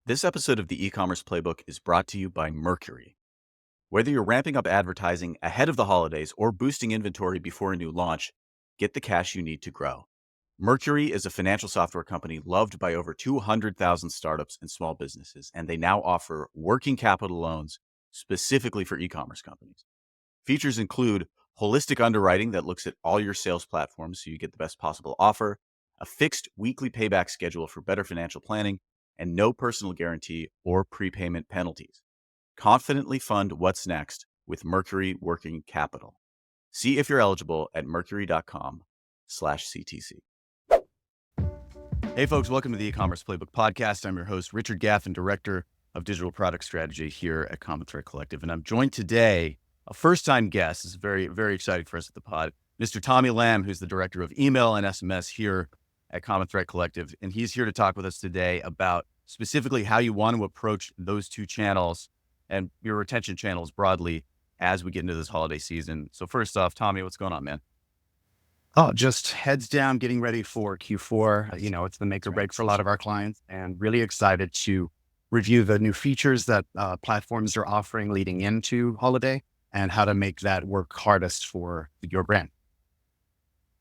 This episode of the e-commerce playbook is brought to you by Mercury. Whether you're ramping up advertising ahead of the holidays or boosting inventory before a new launch, get the cash you need to grow. Mercury is a financial software company loved by over 200,000 startups and small businesses, and they now offer working capital loans specifically for e-commerce companies. Features include holistic underwriting that looks at all your sales platforms so you get the best possible offer, a fixed weekly payback schedule for better financial planning, and no personal guarantee or prepayment penalties. Confidently fund what's next with Mercury Working Capital. See if you're eligible at mercury.com/CTC. Hey folks, welcome to the e-commerce playbook podcast. I'm your host, Richard Gaffin, Director of Digital Product Strategy here at Common Thread Collective. And I'm joined today, a first-time guest. This is very, very exciting for us at the pod, Mr. Tommy Lamb, who's the Director of Email and SMS here at Common Thread Collective. And he's here to talk with us today about specifically how you want to approach those two channels and your retention channels broadly as we get into this holiday season. So first off, Tommy, what's going on, man? Oh, just heads down, getting ready for Q4. It's the make or break for a lot of our clients, and really excited to review the new features that platforms are offering leading into holiday and how to make that work hardest for your brand.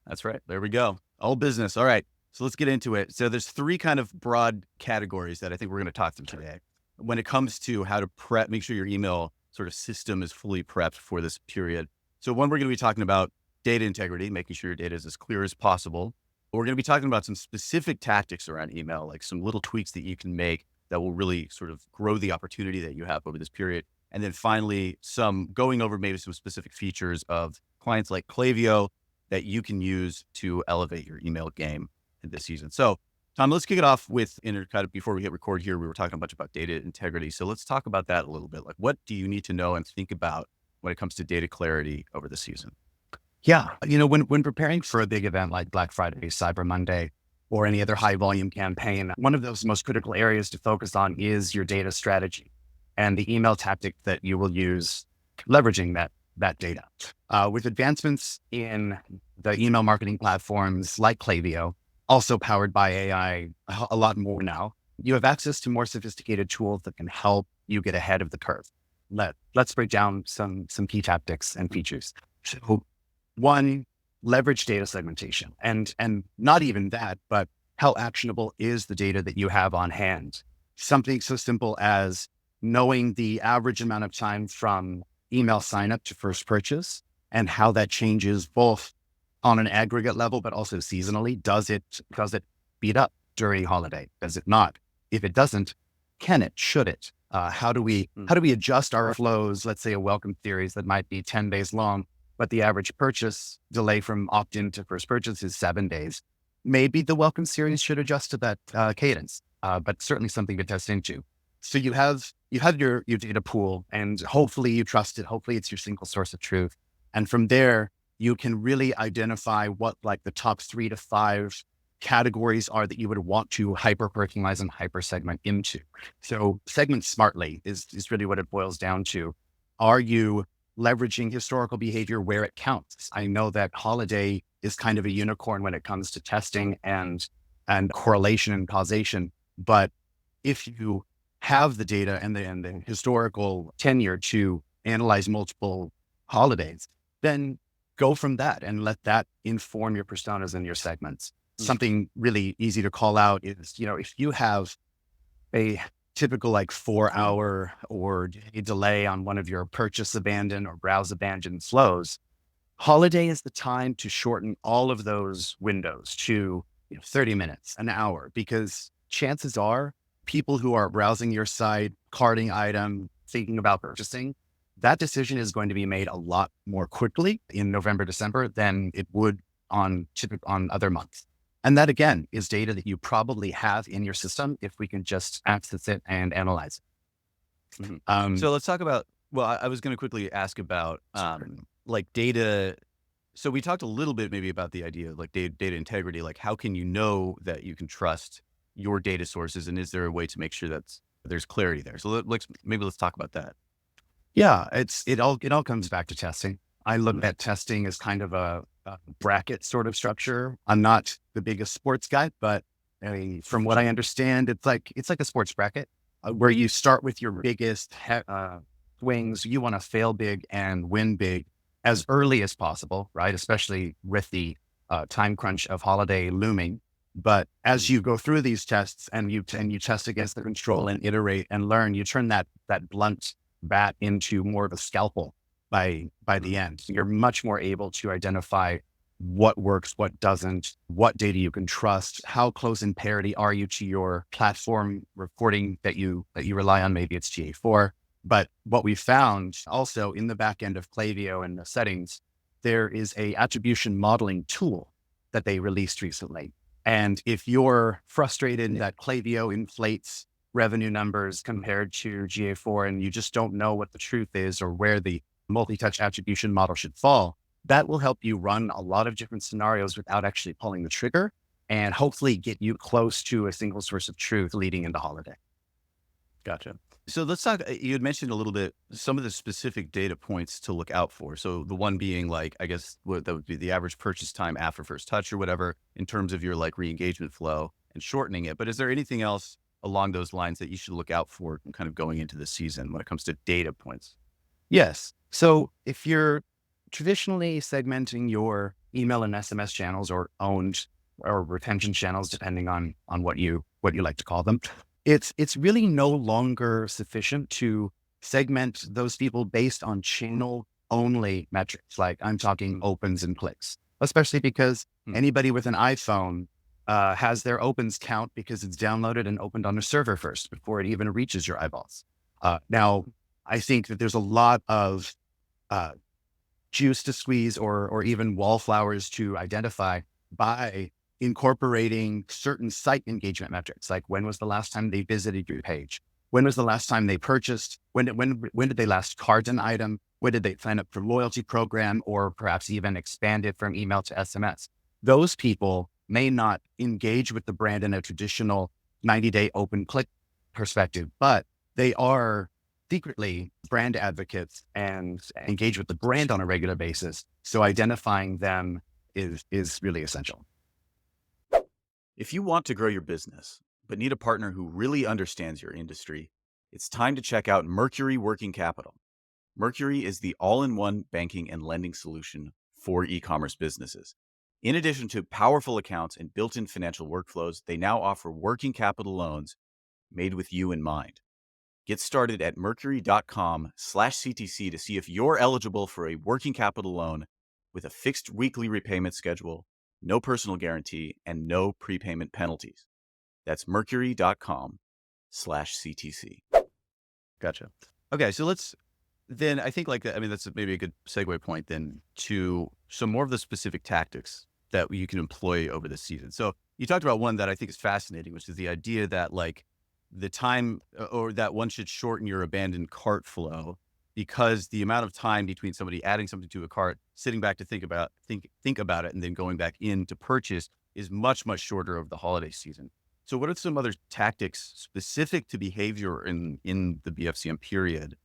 That's right. There we go. All business. All right. So let's get into it. So there's three kind of broad categories that I think we're going to talk through today when it comes to how to prep, make sure your email sort of system is fully prepped for this period. So one, we're going to be talking about data integrity, making sure your data is as clear as possible. But we're going to be talking about some specific tactics around email, like some little tweaks that you can make that will really sort of grow the opportunity that you have over this period. And then finally, going over maybe some specific features of clients like Klaviyo that you can use to elevate your email game in this season. So Tom, let's kick it off with, kind of before we hit record here, we were talking a bunch about data integrity. So let's talk about that a little bit. Like, what do you need to know and think about when it comes to data clarity over the season? Yeah. When preparing for a big event like Black Friday, Cyber Monday, or any other high volume campaign, one of those most critical areas to focus on is your data strategy and the email tactic that you will use leveraging that data. With advancements in the email marketing platforms like Klaviyo, also powered by AI, a lot more now, you have access to more sophisticated tools that can help you get ahead of the curve. Let's break down some key tactics and features. So one, leverage data segmentation, and not even that, but how actionable is the data that you have on hand? Something so simple as knowing the average amount of time from email sign up to first purchase and how that changes both on an aggregate level, but also seasonally. Does it speed up during holiday? Does it not? If it doesn't, can it? Should it? How do we adjust our flows? Let's say a welcome series that might be 10 days long, but the average purchase delay from opt-in to first purchase is 7 days. Maybe the welcome series should adjust to that cadence, but certainly something to test into. So you have your data pool, and hopefully you trust it. Hopefully it's your single source of truth. And from there, you can really identify what like the top 3 to 5 categories are that you would want to hyper personalize and hyper segment into. So segment smartly is really what it boils down to. Are you leveraging historical behavior where it counts? I know that holiday is kind of a unicorn when it comes to testing and correlation and causation. But if you have the data and the historical tenure to analyze multiple holidays, then go from that and let that inform your personas and your segments. Something really easy to call out is, if you have a typical like 4-hour or a delay on one of your purchase abandon or browse abandon flows, holiday is the time to shorten all of those windows to 30 minutes, an hour, because chances are people who are browsing your site, carding item, thinking about purchasing, that decision is going to be made a lot more quickly in November, December than it would on other months. And that, again, is data that you probably have in your system if we can just access it and analyze it. Mm-hmm. So let's talk about, I was going to quickly ask about like data. So we talked a little bit maybe about the idea of like data integrity, like how can you know that you can trust your data sources, and is there a way to make sure that there's clarity there? So let's talk about that. Yeah, it all comes back to testing. I look at testing as kind of a bracket sort of structure. I'm not the biggest sports guy, but I mean, from what I understand, it's like a sports bracket. where you start with your biggest swings. You want to fail big and win big as early as possible, right? Especially with the time crunch of holiday looming. But as you go through these tests and you test against the control and iterate and learn, you turn that blunt bat into more of a scalpel by the end. You're much more able to identify what works, what doesn't, what data you can trust, how close in parity are you to your platform reporting that you rely on. Maybe it's GA4. But what we found also in the back end of Klaviyo and the settings, there is a attribution modeling tool that they released recently. And if you're frustrated that Klaviyo inflates revenue numbers compared to GA4 and you just don't know what the truth is or where the multi-touch attribution model should fall, that will help you run a lot of different scenarios without actually pulling the trigger and hopefully get you close to a single source of truth leading into holiday. Gotcha. So let's talk, you had mentioned a little bit, some of the specific data points to look out for. So the one being like, I guess what that would be the average purchase time after first touch or whatever, in terms of your like re-engagement flow and shortening it. But is there anything else along those lines that you should look out for kind of going into the season when it comes to data points? Yes. So if you're traditionally segmenting your email and SMS channels or owned or retention channels, depending on what you like to call them, it's really no longer sufficient to segment those people based on channel only metrics. Like I'm talking opens and clicks, especially because anybody with an iPhone has their opens count because it's downloaded and opened on a server first before it even reaches your eyeballs. Now, I think that there's a lot of juice to squeeze or even wallflowers to identify by incorporating certain site engagement metrics, like when was the last time they visited your page? When was the last time they purchased? When did they last cart an item? When did they sign up for loyalty program or perhaps even expanded from email to SMS? Those people may not engage with the brand in a traditional 90-day open click perspective, but they are secretly brand advocates and engage with the brand on a regular basis. So identifying them is really essential. If you want to grow your business, but need a partner who really understands your industry, it's time to check out Mercury Working Capital. Mercury is the all-in-one banking and lending solution for e-commerce businesses. In addition to powerful accounts and built-in financial workflows, they now offer working capital loans made with you in mind. Get started at mercury.com/CTC to see if you're eligible for a working capital loan with a fixed weekly repayment schedule, no personal guarantee, and no prepayment penalties. That's mercury.com/CTC. Gotcha. Okay, so let's then, I think that's maybe a good segue point then to some more of the specific tactics that you can employ over the season. So you talked about one that I think is fascinating, which is the idea that like the time or that one should shorten your abandoned cart flow because the amount of time between somebody adding something to a cart, sitting back to think about it, and then going back in to purchase is much, much shorter over the holiday season. So what are some other tactics specific to behavior in the BFCM period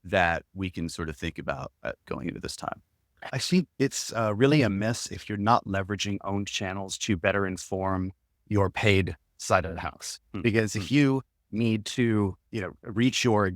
that we can sort of think about going into this time? I think it's really a miss if you're not leveraging owned channels to better inform your paid side of the house. Because if you need to, reach your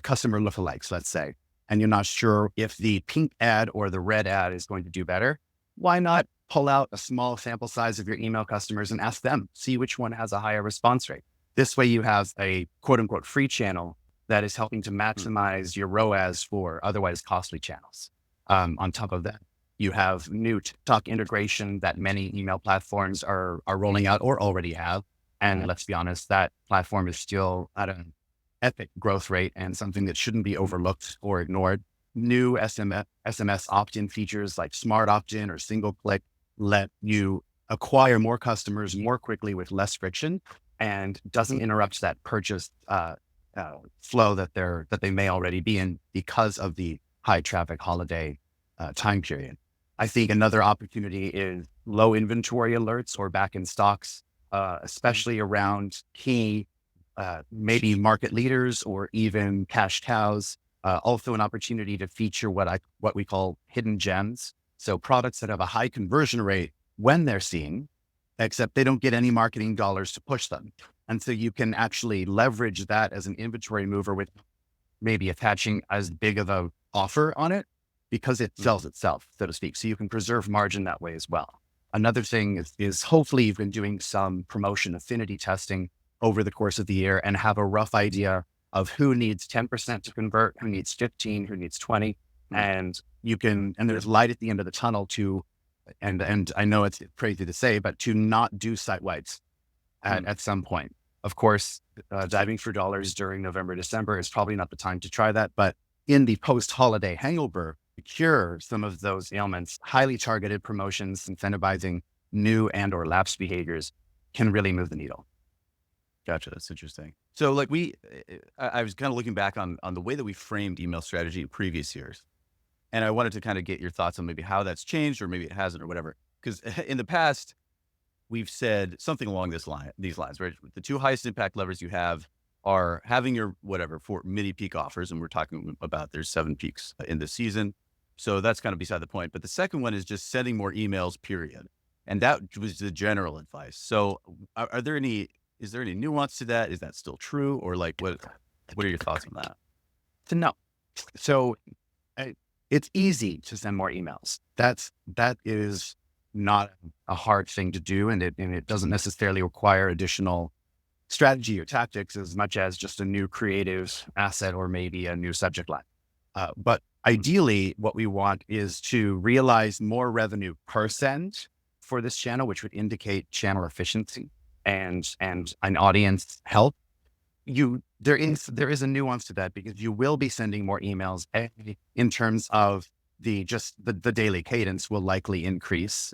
customer lookalikes, let's say, and you're not sure if the pink ad or the red ad is going to do better, why not pull out a small sample size of your email customers and ask them, see which one has a higher response rate. This way you have a quote unquote free channel that is helping to maximize your ROAS for otherwise costly channels. On top of that, you have new TikTok integration that many email platforms are rolling out or already have. And let's be honest, that platform is still at an epic growth rate and something that shouldn't be overlooked or ignored. New SMS opt-in features like smart opt-in or single click let you acquire more customers more quickly with less friction and doesn't interrupt that purchase flow that they may already be in because of the high traffic holiday time period. I think another opportunity is low inventory alerts or back in stocks, especially around key, maybe market leaders or even cash cows. Also an opportunity to feature what we call hidden gems. So products that have a high conversion rate when they're seen, except they don't get any marketing dollars to push them. And so you can actually leverage that as an inventory mover with maybe attaching as big of a offer on it because it sells itself, so to speak. So you can preserve margin that way as well. Another thing is hopefully you've been doing some promotion affinity testing over the course of the year and have a rough idea of who needs 10% to convert, who needs 15, who needs 20. And there's light at the end of the tunnel and I know it's crazy to say, but to not do site-wides at some point. Of course, diving for dollars during November, December is probably not the time to try that, but in the post-holiday hangover, to cure some of those ailments, highly targeted promotions, incentivizing new and or lapsed behaviors can really move the needle. Gotcha. That's interesting. So like I was kind of looking back on the way that we framed email strategy in previous years. And I wanted to kind of get your thoughts on maybe how that's changed or maybe it hasn't or whatever. Because in the past, we've said something along these lines, right? The two highest impact levers you have are having your whatever for mini peak offers. And we're talking about there's 7 peaks in this season. So that's kind of beside the point. But the second one is just sending more emails, period. And that was the general advice. So is there any nuance to that? Is that still true? Or like, what are your thoughts on that? No. So it's easy to send more emails. That is not a hard thing to do. And it doesn't necessarily require additional strategy or tactics as much as just a new creative asset or maybe a new subject line. But ideally, what we want is to realize more revenue per send for this channel, which would indicate channel efficiency and an audience health. There is a nuance to that because you will be sending more emails in terms of the daily cadence will likely increase.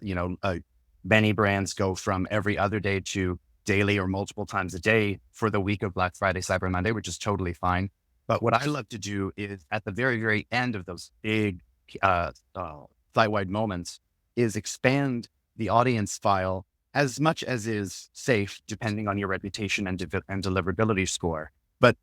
Many brands go from every other day to daily or multiple times a day for the week of Black Friday, Cyber Monday, which is totally fine. But what I love to do is at the very, very end of those big site-wide moments is expand the audience file as much as is safe, depending on your reputation and deliverability score. But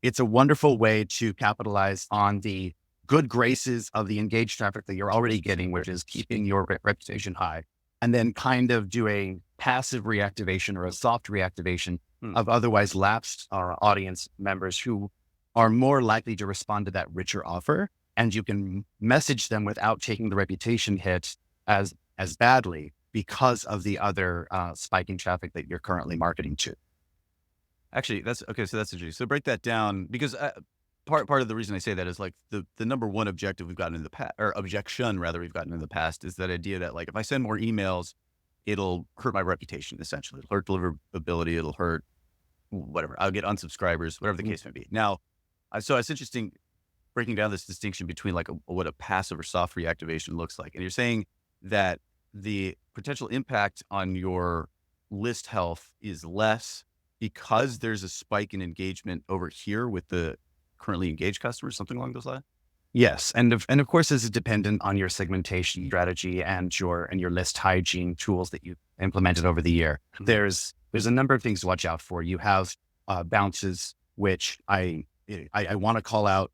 it's a wonderful way to capitalize on the good graces of the engaged traffic that you're already getting, which is keeping your reputation high, and then kind of do a passive reactivation or a soft reactivation of otherwise lapsed audience members who are more likely to respond to that richer offer. And you can message them without taking the reputation hit as badly because of the other spiking traffic that you're currently marketing to. Actually, that's okay. So that's interesting. So break that down because part of the reason I say that is like the number one objective we've gotten in the past, or objection rather we've gotten in the past, is that idea that like if I send more emails, it'll hurt my reputation. Essentially, it'll hurt deliverability. It'll hurt whatever. I'll get unsubscribers, whatever the case may be. Now, so it's interesting breaking down this distinction between like what a passive or soft reactivation looks like. And you're saying that the potential impact on your list health is less because there's a spike in engagement over here with the currently engaged customers, something along those lines? Yes. And of course, this is dependent on your segmentation strategy and your list hygiene tools that you've implemented over the year. There's a number of things to watch out for. You have bounces, which I want to call out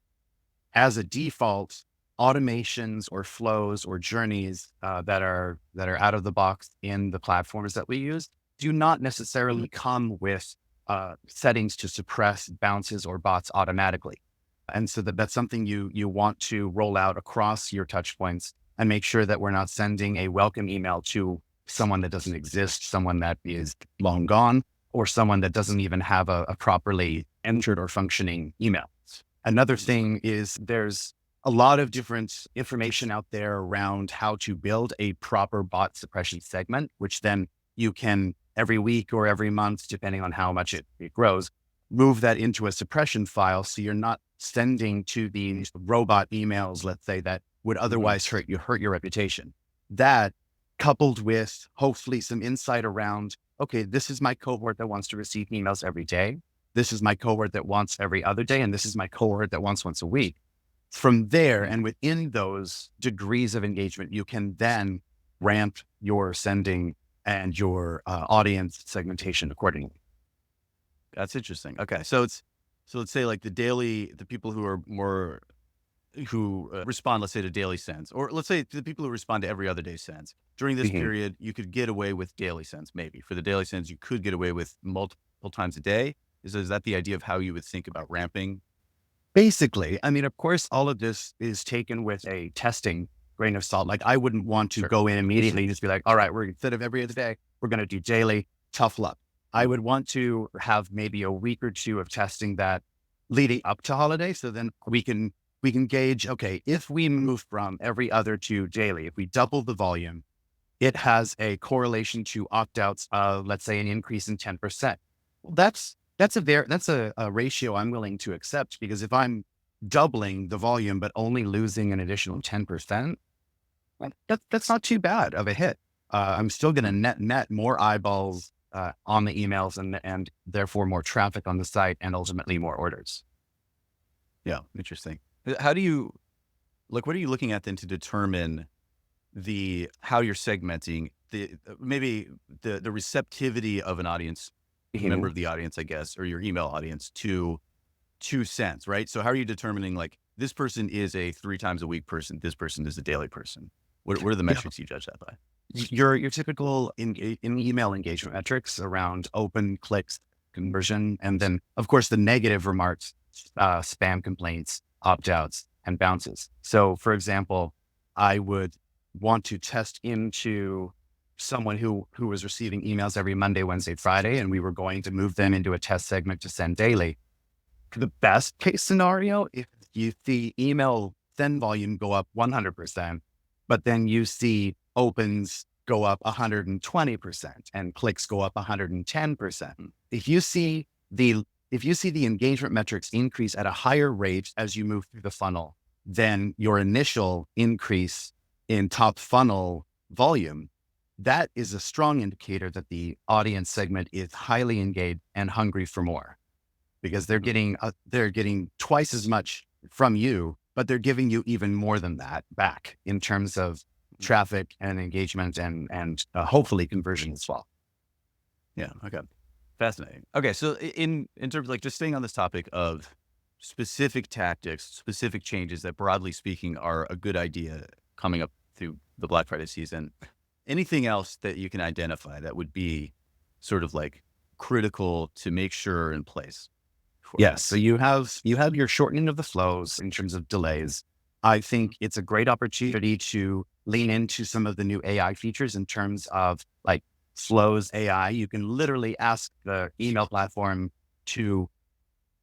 as a default. Automations or flows or journeys that are out of the box in the platforms that we use do not necessarily come with settings to suppress bounces or bots automatically. And so that's something you want to roll out across your touch points and make sure that we're not sending a welcome email to someone that doesn't exist, someone that is long gone, or someone that doesn't even have a properly entered or functioning email. Another thing is there's a lot of different information out there around how to build a proper bot suppression segment, which then you can every week or every month, depending on how much it grows, move that into a suppression file. So you're not sending to these robot emails, let's say, that would otherwise hurt your reputation. That coupled with hopefully some insight around, okay, this is my cohort that wants to receive emails every day. This is my cohort that wants every other day. And this is my cohort that wants once a week. From there, and within those degrees of engagement, you can then ramp your sending and your audience segmentation accordingly. That's interesting. Okay. So let's say like the people who are more, who respond, let's say to daily sends, or let's say the people who respond to every other day sends during this period, you could get away with daily sends. Maybe for the daily sends, you could get away with multiple times a day? Is that the idea of how you would think about ramping? Basically, I mean, of course, all of this is taken with a testing grain of salt. Like I wouldn't want to Sure. go in immediately and just be like, all right, we're instead of every other day, we're going to do daily, tough luck. I Mm. would want to have maybe a week or two of testing that leading up to holiday. So then we can gauge, okay, if we move from every other to daily, if we double the volume, it has a correlation to opt-outs of, let's say, an increase in 10%. Well, that's a ratio I'm willing to accept, because if I'm doubling the volume but only losing an additional 10%, well, that's not too bad of a hit. I'm still going to net more eyeballs on the emails, and therefore more traffic on the site, and ultimately more orders. Yeah, interesting. How do you like? What are you looking at then to determine how you're segmenting the receptivity of an audience, member Mhm. of the audience, I guess, or your email audience to sense, right? So how are you determining like this person is a 3 times a week person, this person is a daily person? What are the Yeah. metrics you judge that by? Your typical in email engagement metrics around open clicks, conversion, and then of course the negative remarks, spam complaints, opt outs, and bounces. So, for example, I would want to test into someone who was receiving emails every Monday, Wednesday, Friday, and we were going to move them into a test segment to send daily. The best case scenario, if you see email send volume go up 100%, but then you see opens go up 120% and clicks go up 110%. If you see the if you see the engagement metrics increase at a higher rate as you move through the funnel than your initial increase in top funnel volume, that is a strong indicator that the audience segment is highly engaged and hungry for more, because Mhm. they're getting twice as much from you, but they're giving you even more than that back in terms of Mhm. traffic and engagement, and hopefully conversion as well. Yeah. Okay. Fascinating. Okay. So in terms of like just staying on this topic of specific tactics, specific changes that broadly speaking are a good idea coming up through the Black Friday season, anything else that you can identify that would be sort of like critical to make sure are in place for Yes. So folks? you have your shortening of the flows in terms of delays. I Mhm. think it's a great opportunity to lean into some of the new AI features in terms of like flows AI. You can literally ask the email platform to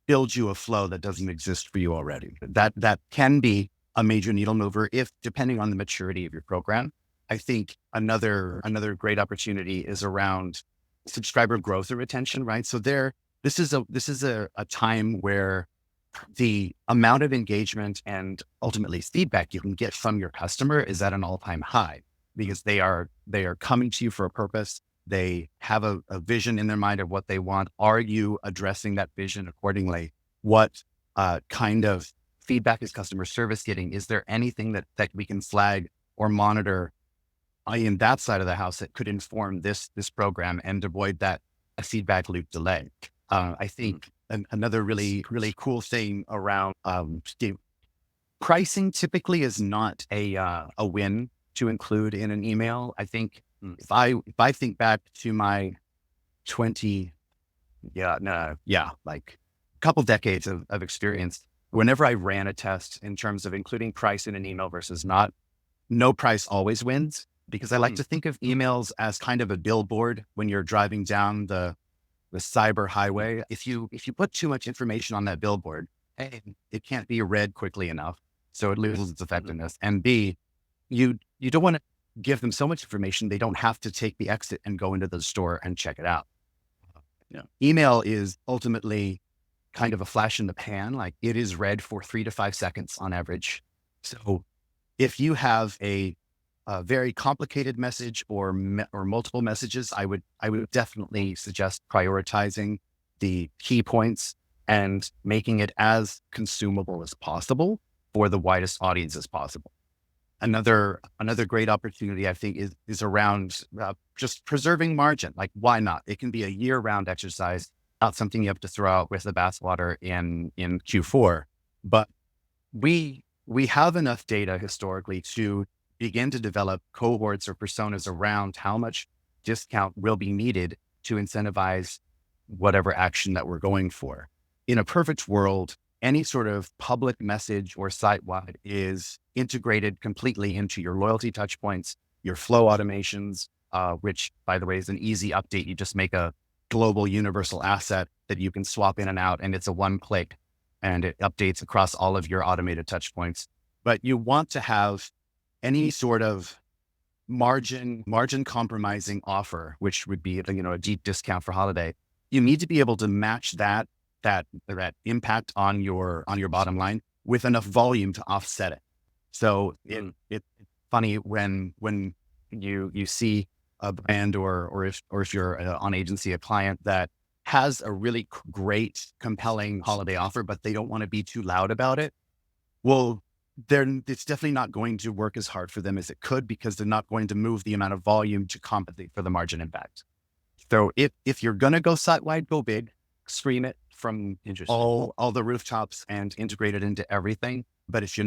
build you a flow that doesn't exist for you already. That can be a major needle mover if, depending on the maturity of your program. I think another great opportunity is around subscriber growth or retention, right? So this is a time where the amount of engagement and ultimately feedback you can get from your customer is at an all-time high, because they are coming to you for a purpose. They have a vision in their mind of what they want. Are you addressing that vision accordingly? What kind of feedback is customer service getting? Is there anything that we can flag or monitor in that side of the house that could inform this program and avoid that a feedback loop delay? I Mhm. think another really cool thing around pricing typically is not a win to include in an email. I think Mm. if I think back to my 20, yeah, no, yeah, like a couple decades of experience, whenever I ran a test in terms of including price in an email versus not, no price always wins, because I like Mm. to think of emails as kind of a billboard when you're driving down the cyber Mm. highway. If you put too much information on that billboard, A, it can't be read quickly enough, so it loses its Mhm. effectiveness. And B, you don't want to give them so much information they don't have to take the exit and go into the store and check it out. Yeah. Email is ultimately kind of a flash in the pan. Like it is read for 3 to 5 seconds on average. So if you have a very complicated message or multiple messages, I would definitely suggest prioritizing the key points and making it as consumable as possible for the widest audience as possible. Another great opportunity I think is around just preserving margin. Like why not? It can be a year round exercise, not something you have to throw out with the bathwater in Q4. But we have enough data historically to begin to develop cohorts or personas around how much discount will be needed to incentivize whatever action that we're going for. In a perfect world, any sort of public message or site-wide is integrated completely into your loyalty touch points, your flow automations, which, by the way, is an easy update. You just make a global universal asset that you can swap in and out, and it's a one click, and it updates across all of your automated touch points. But you want to have any sort of margin compromising offer, which would be, a deep discount for holiday. You need to be able to match that impact on your bottom line with enough volume to offset it. So it's funny when you see a brand or if you're on agency, a client that has a really great, compelling holiday offer, but they don't want to be too loud about it. Well, it's definitely not going to work as hard for them as it could, because they're not going to move the amount of volume to compensate for the margin impact. So if you're going to go site-wide, go big, scream it from all the rooftops and integrate it into everything. But if you're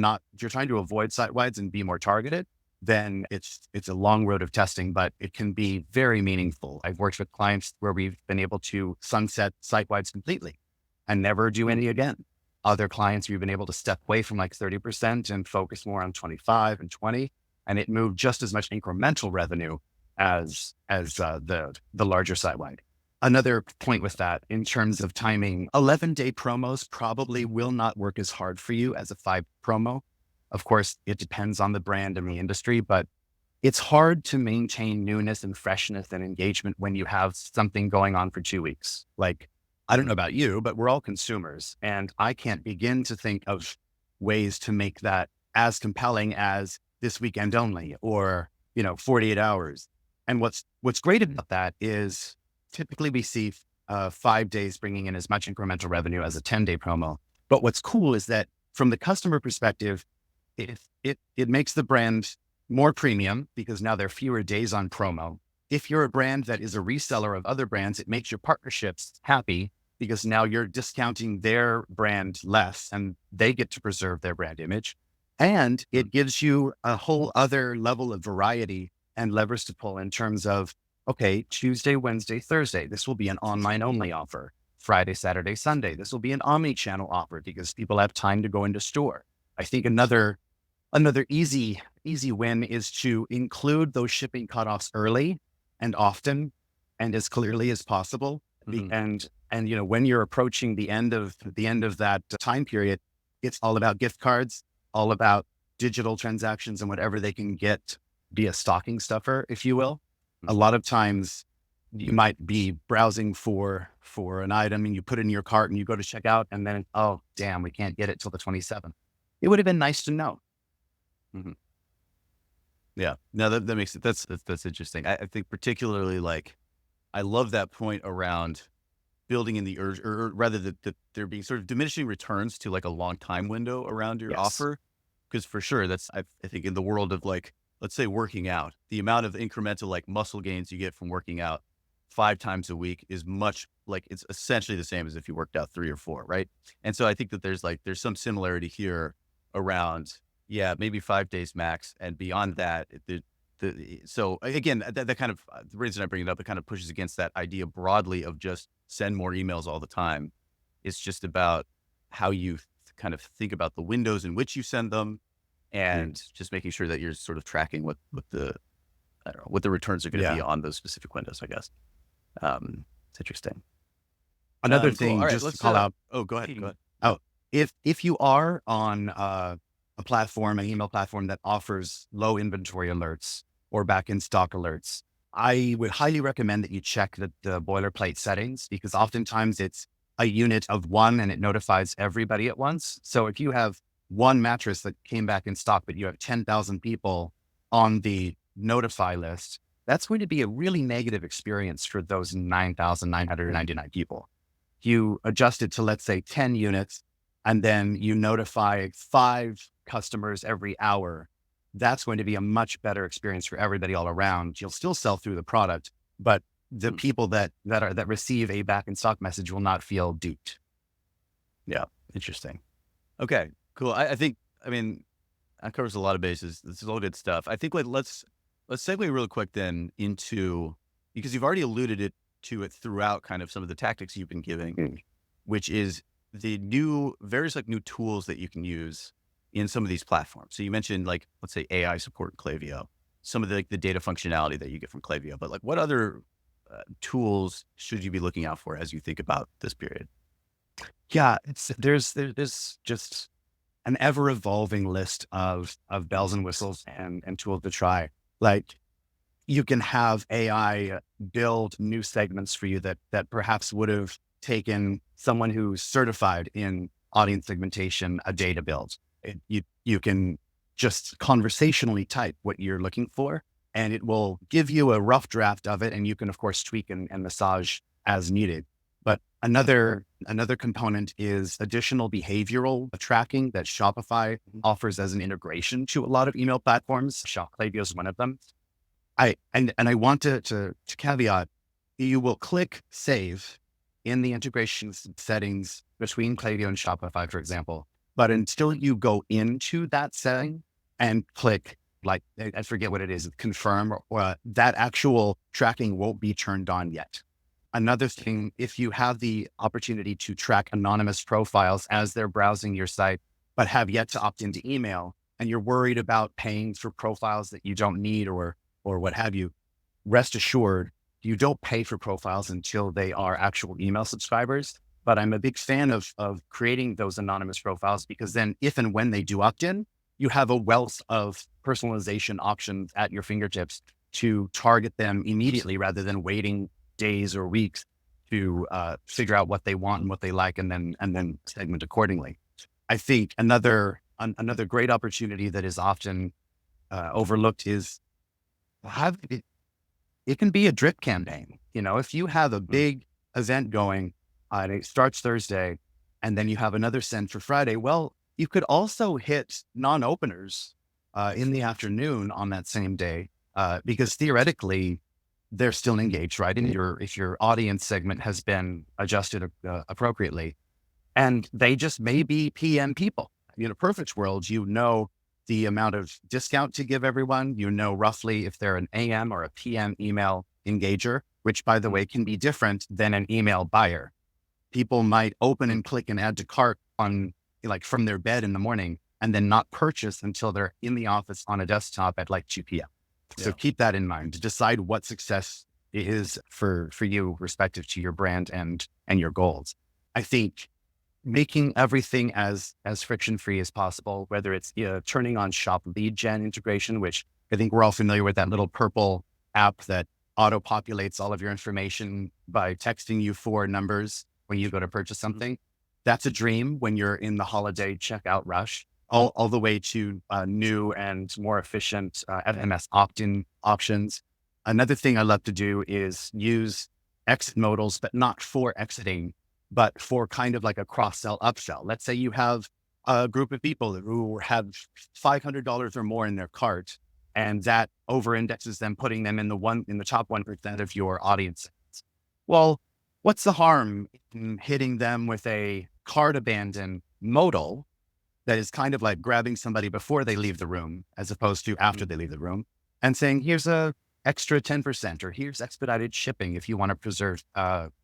trying to avoid site-wides and be more targeted, then it's a long road of testing, but it can be very meaningful. I've worked with clients where we've been able to sunset site-wides completely and never do any again. Other clients, we've been able to step away from like 30% and focus more on 25 and 20, and it moved just as much incremental revenue as the larger site-wide. Another point with that, in terms of timing, 11-day promos probably will not work as hard for you as a 5 promo. Of course, it depends on the brand and the industry, but it's hard to maintain newness and freshness and engagement when you have something going on for 2 weeks. Like, I don't know about you, but we're all consumers, and I can't begin to think of ways to make that as compelling as this weekend only, or, 48 hours. And what's great about that is typically we see 5 days bringing in as much incremental revenue as a 10-day promo. But what's cool is that from the customer perspective, it makes the brand more premium, because now there are fewer days on promo. If you're a brand that is a reseller of other brands, it makes your partnerships happy, because now you're discounting their brand less and they get to preserve their brand image. And it gives you a whole other level of variety and levers to pull in terms of, okay, Tuesday, Wednesday, Thursday, this will be an online only offer. Friday, Saturday, Sunday, this will be an omni-channel offer because people have time to go into store. I think another easy win is to include those shipping cutoffs early and often and as clearly as possible. And when you're approaching the end of that time period, it's all about gift cards, all about digital transactions and whatever they can get, be a stocking stuffer, if you will. A lot of times you might be browsing for an item and you put it in your cart and you go to check out, and then, oh, damn, we can't get it till the 27th. It would have been nice to know. Mm-hmm. Yeah, no, that makes it, that's interesting. I think particularly, like, I love that point around building in the urge, or rather that there being sort of diminishing returns to like a long time window around your offer. Because for sure, that's, I think in the world of, like, let's say working out, the amount of incremental like muscle gains you get from working out 5 times a week is much, like, it's essentially the same as if you worked out 3 or 4, right? And so I think that there's some similarity here around, yeah, maybe 5 days max, and beyond that, so again, that kind of, the reason I bring it up, it kind of pushes against that idea broadly of just send more emails all the time. It's just about how you kind of think about the windows in which you send them, and just making sure that you're sort of tracking what the returns are going to be on those specific windows, I guess. It's interesting. Another thing, cool. Right, just to call out. Oh, go ahead. Oh, if you are on an email platform that offers low inventory alerts or back in stock alerts, I would highly recommend that you check the boilerplate settings, because oftentimes it's a unit of one and it notifies everybody at once. So if you have one mattress that came back in stock, but you have 10,000 people on the notify list, that's going to be a really negative experience for those 9,999 people. You adjust it to, let's say, 10 units, and then you notify 5 customers every hour. That's going to be a much better experience for everybody all around. You'll still sell through the product, but the people that receive a back in stock message will not feel duped. Yeah. Interesting. Okay, cool. I think, I mean, that covers a lot of bases. This is all good stuff. I think, like, let's segue real quick then into, because you've already alluded to it throughout kind of some of the tactics you've been giving, Mm. which is the various like new tools that you can use in some of these platforms. So you mentioned like, let's say AI support in Klaviyo, some of the, like, the data functionality that you get from Klaviyo, but like what other tools should you be looking out for as you think about this period? Yeah, there's just an ever evolving list of bells and whistles and tools to try. Like you can have AI build new segments for you that perhaps would have taken someone who's certified in audience segmentation a day to build. You can just conversationally type what you're looking for, and it will give you a rough draft of it, and you can of course tweak and massage as needed. But another component is additional behavioral tracking that Shopify offers as an integration to a lot of email platforms. Klaviyo is one of them. I want to caveat, you will click save in the integration settings between Klaviyo and Shopify, for example. But until you go into that setting and click, like, I forget what it is, confirm, or that actual tracking won't be turned on yet. Another thing, if you have the opportunity to track anonymous profiles as they're browsing your site, but have yet to opt into email, and you're worried about paying for profiles that you don't need or what have you, rest assured, you don't pay for profiles until they are actual email subscribers. But I'm a big fan of creating those anonymous profiles, because then if and when they do opt in, you have a wealth of personalization options at your fingertips to target them immediately rather than waiting days or weeks to figure out what they want and what they like, and then segment accordingly. I think another great opportunity that is often overlooked is it can be a drip campaign. You know, if you have a big event going and it starts Thursday, and then you have another send for Friday, well, you could also hit non-openers in the afternoon on that same day, because theoretically they're still engaged, right? And if your audience segment has been adjusted appropriately, and they just may be PM people. In a perfect world, you know the amount of discount to give everyone. You know roughly if they're an AM or a PM email engager, which, by the way, can be different than an email buyer. People might open and click and add to cart on, like, from their bed in the morning, and then not purchase until they're in the office on a desktop at like 2 p.m. So keep that in mind to decide what success is for you, respective to your brand and your goals. I think making everything as friction-free as possible, whether it's turning on Shop lead gen integration, which I think we're all familiar with, that little purple app that auto-populates all of your information by texting you 4 numbers when you go to purchase something. That's a dream when you're in the holiday checkout rush, all the way to new and more efficient SMS opt-in options. Another thing I love to do is use exit modals, but not for exiting, but for kind of like a cross-sell, upsell. Let's say you have a group of people who have $500 or more in their cart, and that over-indexes them, putting them in the top 1% of your audience. Well, what's the harm in hitting them with a cart abandon modal that is kind of like grabbing somebody before they leave the room, as opposed to after they leave the room, and saying, here's a extra 10%, or here's expedited shipping if you want to preserve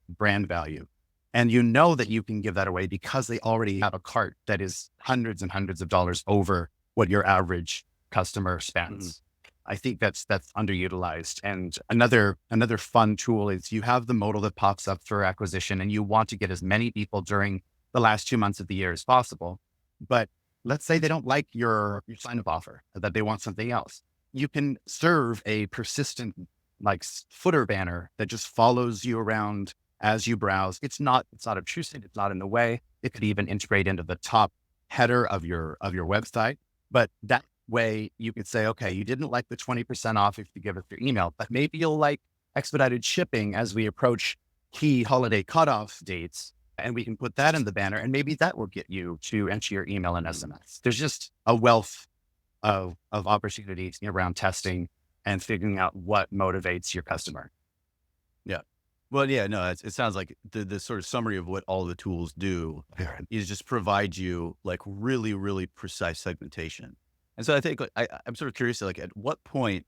brand value. And you know that you can give that away because they already have a cart that is hundreds and hundreds of dollars over what your average customer spends. I think that's underutilized. And another fun tool is you have the modal that pops up for acquisition, and you want to get as many people during the last 2 months of the year as possible. But let's say they don't like your sign-up offer, that they want something else. You can serve a persistent, like, footer banner that just follows you around as you browse. It's not obtrusive. It's not in the way. It could even integrate into the top header of your website. But that way you could say, okay, you didn't like the 20% off if you give us your email, but maybe you'll like expedited shipping as we approach key holiday cutoff dates. And we can put that in the banner, and maybe that will get you to enter your email and SMS. There's just a wealth of opportunities around testing and figuring out what motivates your customer. Yeah. Well, yeah, no, it sounds like the sort of summary of what all the tools do is just provide you like really, really precise segmentation. And so I think, like, I'm sort of curious, like, at what point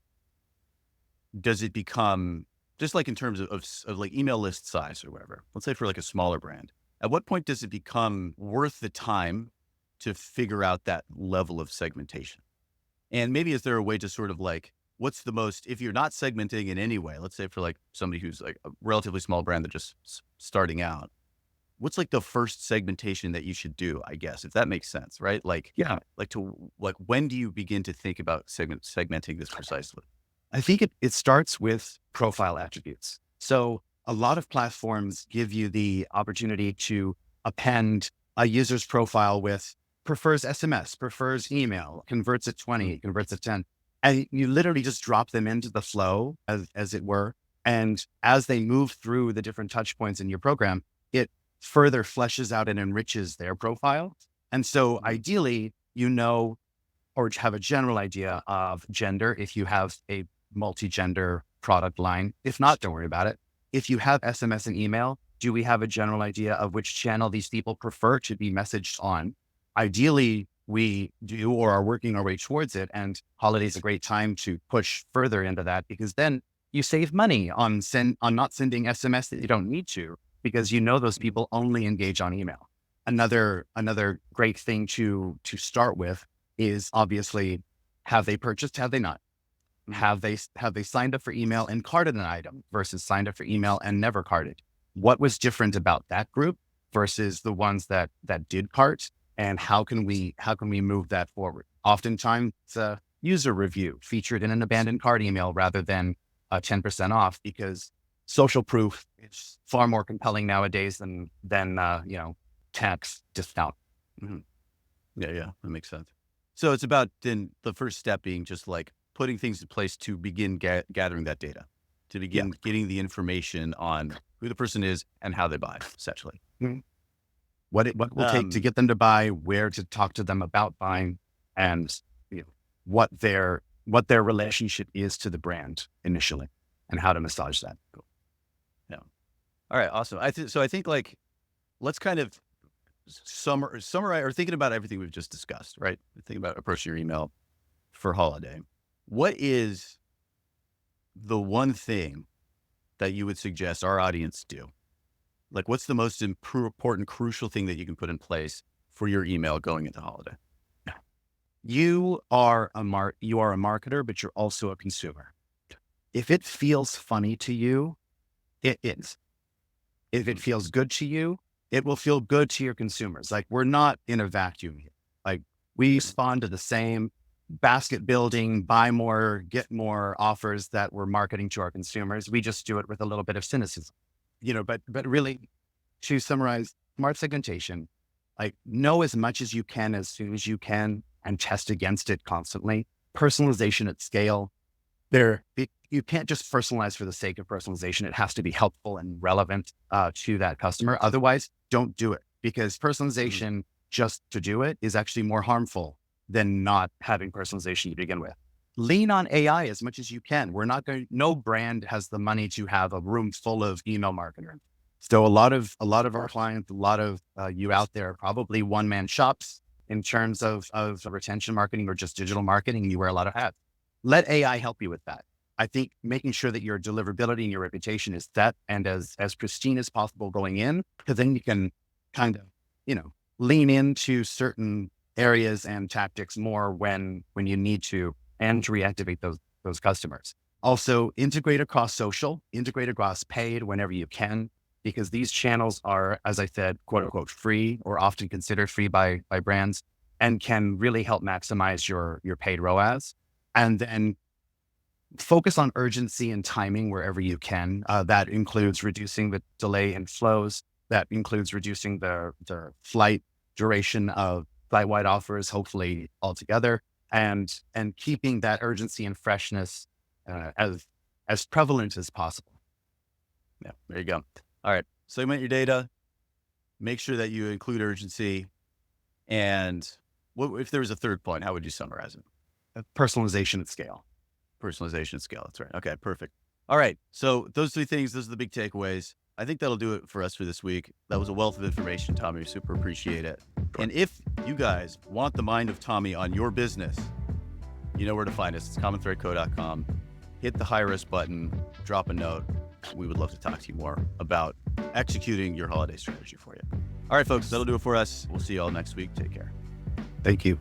does it become just like in terms of like email list size or whatever, let's say for like a smaller brand, at what point does it become worth the time to figure out that level of segmentation? And maybe is there a way to sort of like, what's the most, if you're not segmenting in any way, let's say for like somebody who's like a relatively small brand that just starting out, what's like the first segmentation that you should do, I guess, if that makes sense, right? Like, Yeah. like when do you begin to think about segmenting this precisely? I think it starts with profile attributes. So a lot of platforms give you the opportunity to append a user's profile with prefers SMS, prefers email, converts at 20, converts at 10. And you literally just drop them into the flow as it were. And as they move through the different touch points in your program, it further fleshes out and enriches their profile. And so ideally, or have a general idea of gender if you have a multi-gender product line. If not, don't worry about it. If you have SMS and email, do we have a general idea of which channel these people prefer to be messaged on? Ideally, we do or are working our way towards it. And holiday is a great time to push further into that because then you save money on not sending SMS that you don't need to because you know those people only engage on email. Another great thing to start with is obviously, have they purchased? Have they not? Have they signed up for email and carded an item versus signed up for email and never carded? What was different about that group versus the ones that did cart? And how can we move that forward? Oftentimes it's a user review featured in an abandoned cart email rather than 10% off because social proof is far more compelling nowadays than tax discount. Mm-hmm. Yeah, that makes sense. So it's about then the first step being just like putting things in place to begin gathering that data, to begin getting the information on who the person is and how they buy, essentially. Mm-hmm. What it will take to get them to buy, where to talk to them about buying, and what their relationship is to the brand initially, and how to massage that. Cool. Yeah. All right. Awesome. I think like let's kind of summarize or thinking about everything we've just discussed, right? Thinking about approaching your email for holiday. What is the one thing that you would suggest our audience do? Like, what's the most important, crucial thing that you can put in place for your email going into holiday? You are a marketer, but you're also a consumer. If it feels funny to you, it is. If it feels good to you, it will feel good to your consumers. Like, we're not in a vacuum here. Like, we respond to the same basket building, buy more, get more offers that we're marketing to our consumers. We just do it with a little bit of cynicism, but really, to summarize, smart segmentation, like, know as much as you can, as soon as you can, and test against it constantly. Personalization at scale. You can't just personalize for the sake of personalization. It has to be helpful and relevant to that customer. Otherwise, don't do it, because personalization just to do it is actually more harmful than not having personalization to begin with. Lean on AI as much as you can. No brand has the money to have a room full of email marketers. So a lot of our clients, a lot of you out there are probably one-man shops in terms of retention marketing or just digital marketing. You wear a lot of hats. Let AI help you with that. I think making sure that your deliverability and your reputation is set and as pristine as possible going in, because then you can kind of, lean into certain areas and tactics more when you need to, and to reactivate those customers. Also, integrate across social, integrate across paid whenever you can, because these channels are, as I said, quote unquote, free, or often considered free by brands, and can really help maximize your paid ROAS. And then focus on urgency and timing wherever you can. That includes reducing the delay in flows. That includes reducing the flight duration of site-wide offers, hopefully altogether, and keeping that urgency and freshness as prevalent as possible. Yeah, there you go. All right, segment your data. Make sure that you include urgency. And what if there was a third point? How would you summarize it? Personalization at scale. Personalization at scale. That's right. Okay, perfect. All right. So those three things, those are the big takeaways. I think that'll do it for us for this week. That was a wealth of information, Tommy. Super appreciate it. And if you guys want the mind of Tommy on your business, you know where to find us. It's commonthreadco.com. Hit the hire us button, drop a note. we would love to talk to you more about executing your holiday strategy for you. All right, folks, that'll do it for us. We'll see you all next week. Take care. Thank you.